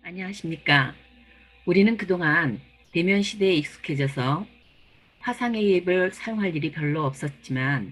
안녕하십니까. 우리는 그동안 대면 시대에 익숙해져서 화상회의 앱을 사용할 일이 별로 없었지만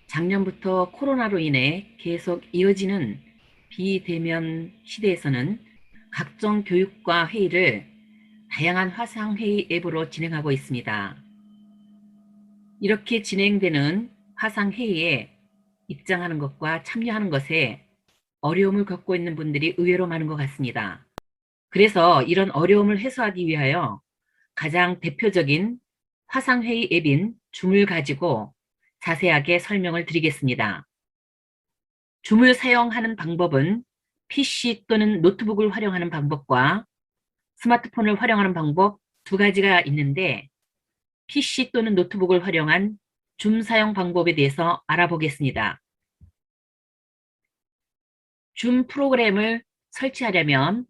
작년부터 코로나로 인해 계속 이어지는 비대면 시대에서는 각종 교육과 회의를 다양한 화상회의 앱으로 진행하고 있습니다. 이렇게 진행되는 화상회의에 입장하는 것과 참여하는 것에 어려움을 겪고 있는 분들이 의외로 많은 것 같습니다. 그래서 이런 어려움을 해소하기 위하여 가장 대표적인 화상회의 앱인 줌을 가지고 자세하게 설명을 드리겠습니다. 줌을 사용하는 방법은 PC 또는 노트북을 활용하는 방법과 스마트폰을 활용하는 방법 두 가지가 있는데 PC 또는 노트북을 활용한 줌 사용 방법에 대해서 알아보겠습니다. 줌 프로그램을 설치하려면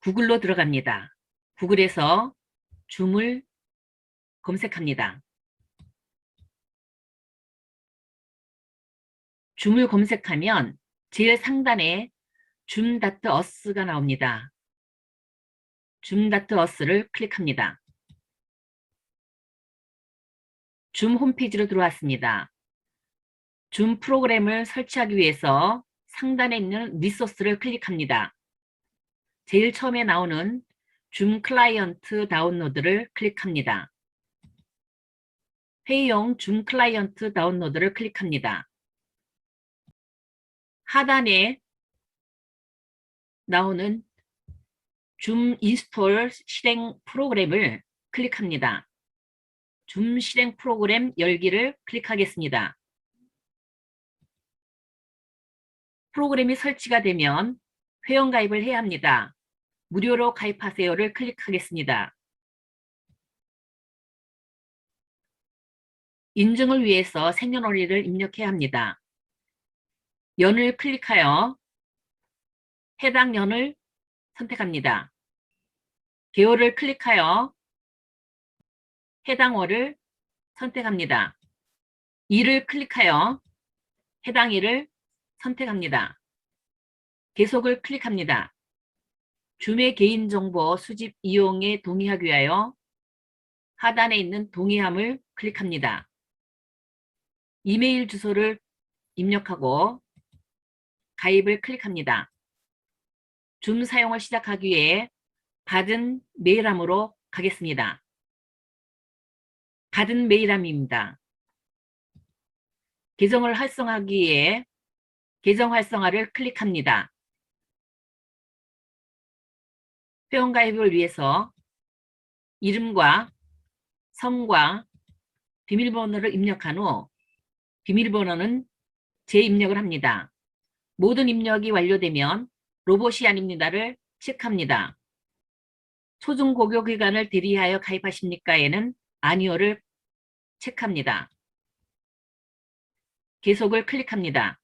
구글로 들어갑니다. 구글에서 줌을 검색합니다. 줌을 검색하면 제일 상단에 줌.us가 나옵니다. 줌.us를 클릭합니다. 줌 홈페이지로 들어왔습니다. 줌 프로그램을 설치하기 위해서 상단에 있는 리소스를 클릭합니다. 제일 처음에 나오는 줌 클라이언트 다운로드를 클릭합니다. 회의용 줌 클라이언트 다운로드를 클릭합니다. 하단에 나오는 줌 인스톨 실행 프로그램을 클릭합니다. 줌 실행 프로그램 열기를 클릭하겠습니다. 프로그램이 설치가 되면 회원가입을 해야 합니다. 무료로 가입하세요를 클릭하겠습니다. 인증을 위해서 생년월일을 입력해야 합니다. 연을 클릭하여 해당 연을 선택합니다. 개월을 클릭하여 해당 월을 선택합니다. 일을 클릭하여 해당 일을 선택합니다. 계속을 클릭합니다. 줌의 개인정보 수집 이용에 동의하기 위하여 하단에 있는 동의함을 클릭합니다. 이메일 주소를 입력하고 가입을 클릭합니다. 줌 사용을 시작하기 위해 받은 메일함으로 가겠습니다. 받은 메일함입니다. 계정을 활성화하기 위해 계정 활성화를 클릭합니다. 회원가입을 위해서 이름과 성과 비밀번호를 입력한 후 비밀번호는 재입력을 합니다. 모든 입력이 완료되면 로봇이 아닙니다를 체크합니다. 초중고교 기간을 대리하여 가입하십니까에는 아니오를 체크합니다. 계속을 클릭합니다.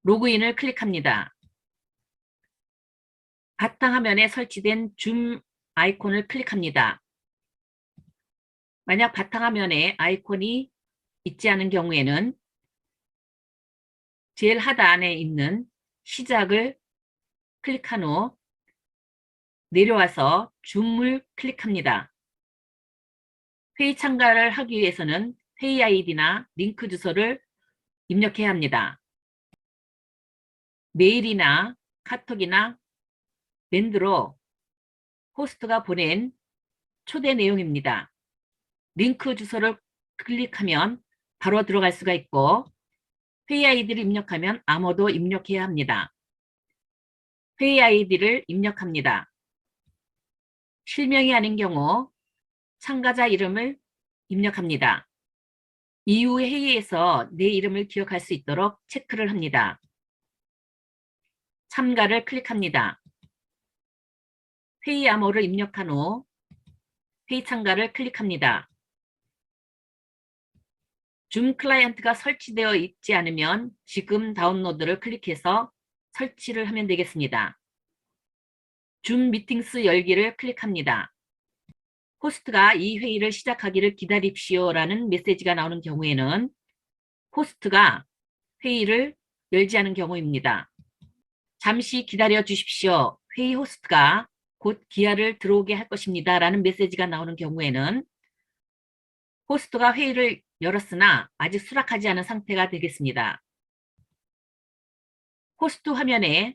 로그인을 클릭합니다. 바탕화면에 설치된 줌 아이콘을 클릭합니다. 만약 바탕화면에 아이콘이 있지 않은 경우에는 제일 하단에 있는 시작을 클릭한 후 내려와서 줌을 클릭합니다. 회의 참가를 하기 위해서는 회의 아이디나 링크 주소를 입력해야 합니다. 메일이나 카톡이나 밴드로 호스트가 보낸 초대 내용입니다. 링크 주소를 클릭하면 바로 들어갈 수가 있고 회의 아이디를 입력하면 아무도 입력해야 합니다. 회의 아이디를 입력합니다. 실명이 아닌 경우 참가자 이름을 입력합니다. 이후의 회의에서 내 이름을 기억할 수 있도록 체크를 합니다. 참가를 클릭합니다. 회의 암호를 입력한 후 회의 참가를 클릭합니다. 줌 클라이언트가 설치되어 있지 않으면 지금 다운로드를 클릭해서 설치를 하면 되겠습니다. 줌 미팅스 열기를 클릭합니다. 호스트가 이 회의를 시작하기를 기다립시오라는 메시지가 나오는 경우에는 호스트가 회의를 열지 않은 경우입니다. 잠시 기다려 주십시오. 회의 호스트가 곧 기아를 들어오게 할 것입니다. 라는 메시지가 나오는 경우에는 호스트가 회의를 열었으나 아직 수락하지 않은 상태가 되겠습니다. 호스트 화면에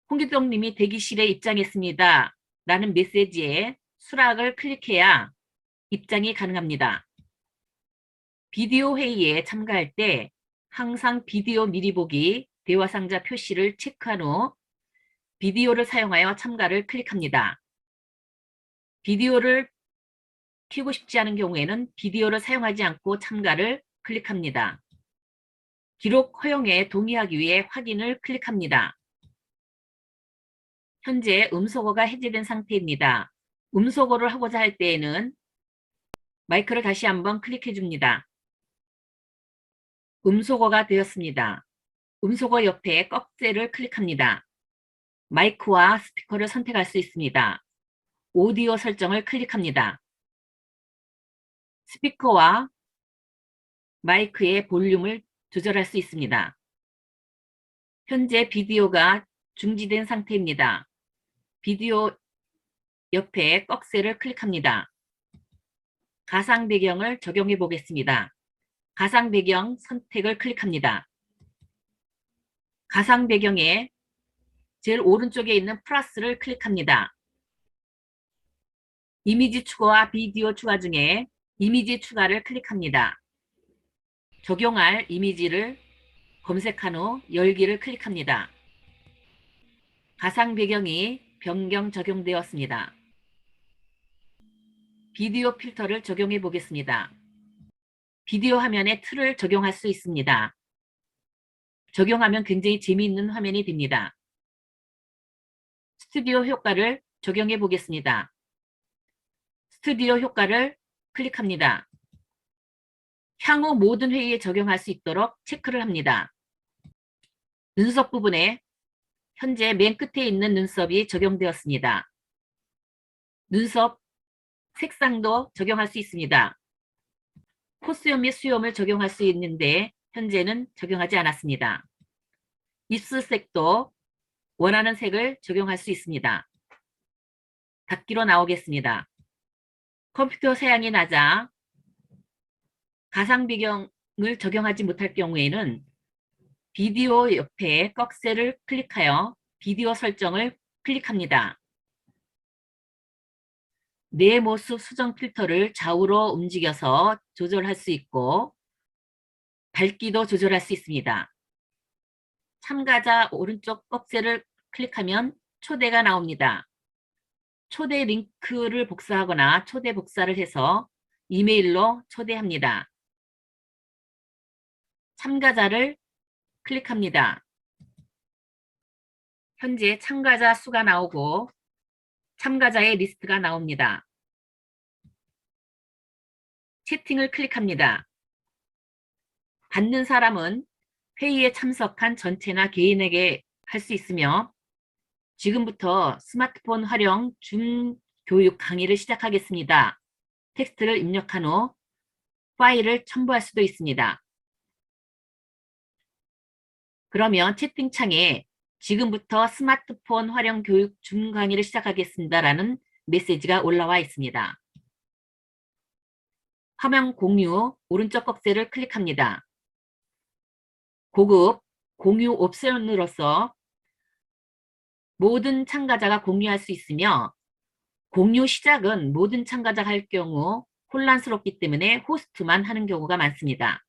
홍기동님이 대기실에 입장했습니다. 라는 메시지에 수락을 클릭해야 입장이 가능합니다. 비디오 회의에 참가할 때 항상 비디오 미리 보기 대화 상자 표시를 체크한 후 비디오를 사용하여 참가를 클릭합니다. 비디오를 켜고 싶지 않은 경우에는 비디오를 사용하지 않고 참가를 클릭합니다. 기록 허용에 동의하기 위해 확인을 클릭합니다. 현재 음소거가 해제된 상태입니다. 음소거를 하고자 할 때에는 마이크를 다시 한번 클릭해 줍니다. 음소거가 되었습니다. 음소거 옆에 꺽쇠를 클릭합니다. 마이크와 스피커를 선택할 수 있습니다. 오디오 설정을 클릭합니다. 스피커와 마이크의 볼륨을 조절할 수 있습니다. 현재 비디오가 중지된 상태입니다. 비디오 옆에 꺽쇠를 클릭합니다. 가상 배경을 적용해 보겠습니다. 가상 배경 선택을 클릭합니다. 가상 배경에 제일 오른쪽에 있는 플러스를 클릭합니다. 이미지 추가와 비디오 추가 중에 이미지 추가를 클릭합니다. 적용할 이미지를 검색한 후 열기를 클릭합니다. 가상 배경이 변경 적용되었습니다. 비디오 필터를 적용해 보겠습니다. 비디오 화면에 틀을 적용할 수 있습니다. 적용하면 굉장히 재미있는 화면이 됩니다. 스튜디오 효과를 적용해 보겠습니다. 스튜디오 효과를 클릭합니다. 향후 모든 회의에 적용할 수 있도록 체크를 합니다. 눈썹 부분에 현재 맨 끝에 있는 눈썹이 적용되었습니다. 눈썹 색상도 적용할 수 있습니다. 콧수염 및 수염을 적용할 수 있는데 현재는 적용하지 않았습니다. 입술색도 원하는 색을 적용할 수 있습니다. 닫기로 나오겠습니다. 컴퓨터 사양이 낮아 가상 배경을 적용하지 못할 경우에는 비디오 옆에 꺽쇠를 클릭하여 비디오 설정을 클릭합니다. 내 모습 수정 필터를 좌우로 움직여서 조절할 수 있고 밝기도 조절할 수 있습니다. 참가자 오른쪽 꺽쇠를 클릭하면 초대가 나옵니다. 초대 링크를 복사하거나 초대 복사를 해서 이메일로 초대합니다. 참가자를 클릭합니다. 현재 참가자 수가 나오고 참가자의 리스트가 나옵니다. 채팅을 클릭합니다. 받는 사람은 회의에 참석한 전체나 개인에게 할 수 있으며 지금부터 스마트폰 활용 줌 교육 강의를 시작하겠습니다. 텍스트를 입력한 후 파일을 첨부할 수도 있습니다. 그러면 채팅창에 지금부터 스마트폰 활용 교육 줌 강의를 시작하겠습니다. 라는 메시지가 올라와 있습니다. 화면 공유 오른쪽 꺽쇠를 클릭합니다. 고급 공유 옵션으로서 모든 참가자가 공유할 수 있으며 공유 시작은 모든 참가자가 할 경우 혼란스럽기 때문에 호스트만 하는 경우가 많습니다.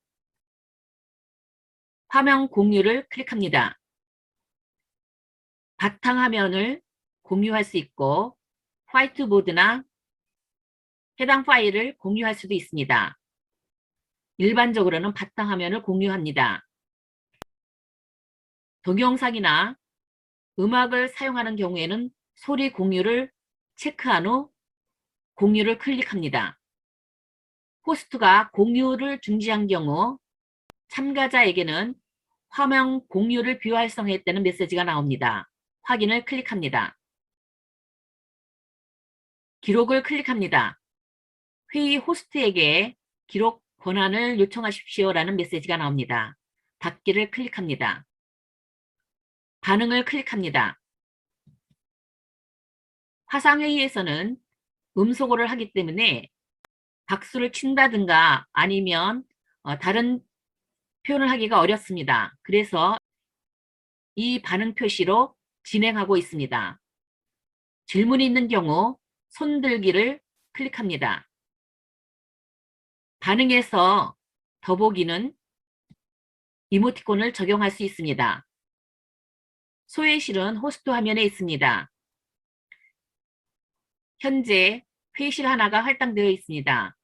화면 공유를 클릭합니다. 바탕화면을 공유할 수 있고 화이트보드나 해당 파일을 공유할 수도 있습니다. 일반적으로는 바탕화면을 공유합니다. 동영상이나 음악을 사용하는 경우에는 소리 공유를 체크한 후 공유를 클릭합니다. 호스트가 공유를 중지한 경우 참가자에게는 화면 공유를 비활성화했다는 메시지가 나옵니다. 확인을 클릭합니다. 기록을 클릭합니다. 회의 호스트에게 기록 권한을 요청하십시오라는 메시지가 나옵니다. 닫기를 클릭합니다. 반응을 클릭합니다. 화상회의에서는 음소거를 하기 때문에 박수를 친다든가 아니면 다른 표현을 하기가 어렵습니다. 그래서 이 반응 표시로 진행하고 있습니다. 질문이 있는 경우 손들기를 클릭합니다. 반응에서 더보기는 이모티콘을 적용할 수 있습니다. 소회실은 호스트 화면에 있습니다. 현재 회의실 하나가 할당되어 있습니다.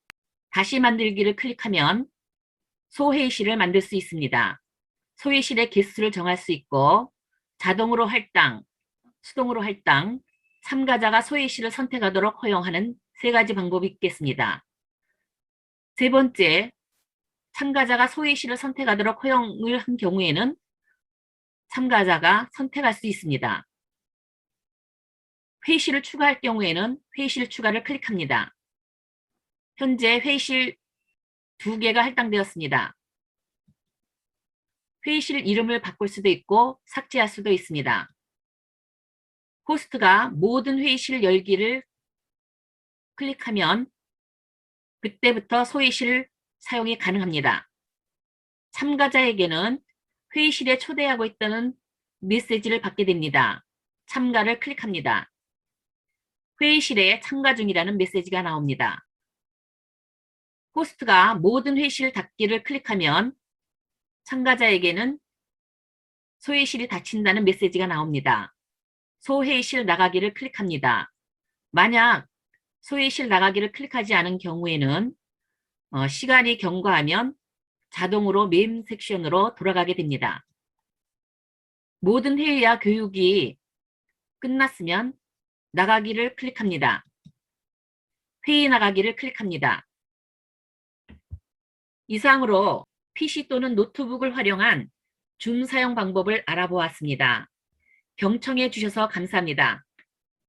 다시 만들기를 클릭하면 소회의실을 만들 수 있습니다. 소회의실의 개수를 정할 수 있고 자동으로 할당, 수동으로 할당, 참가자가 소회의실을 선택하도록 허용하는 세 가지 방법이 있겠습니다. 세 번째, 참가자가 소회의실을 선택하도록 허용을 한 경우에는 참가자가 선택할 수 있습니다. 회의실을 추가할 경우에는 회의실 추가를 클릭합니다. 현재 회의실 2개가 할당되었습니다. 회의실 이름을 바꿀 수도 있고 삭제할 수도 있습니다. 호스트가 모든 회의실 열기를 클릭하면 그때부터 소회의실 사용이 가능합니다. 참가자에게는 회의실에 초대하고 있다는 메시지를 받게 됩니다. 참가를 클릭합니다. 회의실에 참가 중이라는 메시지가 나옵니다. 호스트가 모든 회의실 닫기를 클릭하면 참가자에게는 소회의실이 닫힌다는 메시지가 나옵니다. 소회의실 나가기를 클릭합니다. 만약 소회의실 나가기를 클릭하지 않은 경우에는 시간이 경과하면 자동으로 메인 섹션으로 돌아가게 됩니다. 모든 회의와 교육이 끝났으면 나가기를 클릭합니다. 회의 나가기를 클릭합니다. 이상으로 PC 또는 노트북을 활용한 줌 사용 방법을 알아보았습니다. 경청해 주셔서 감사합니다.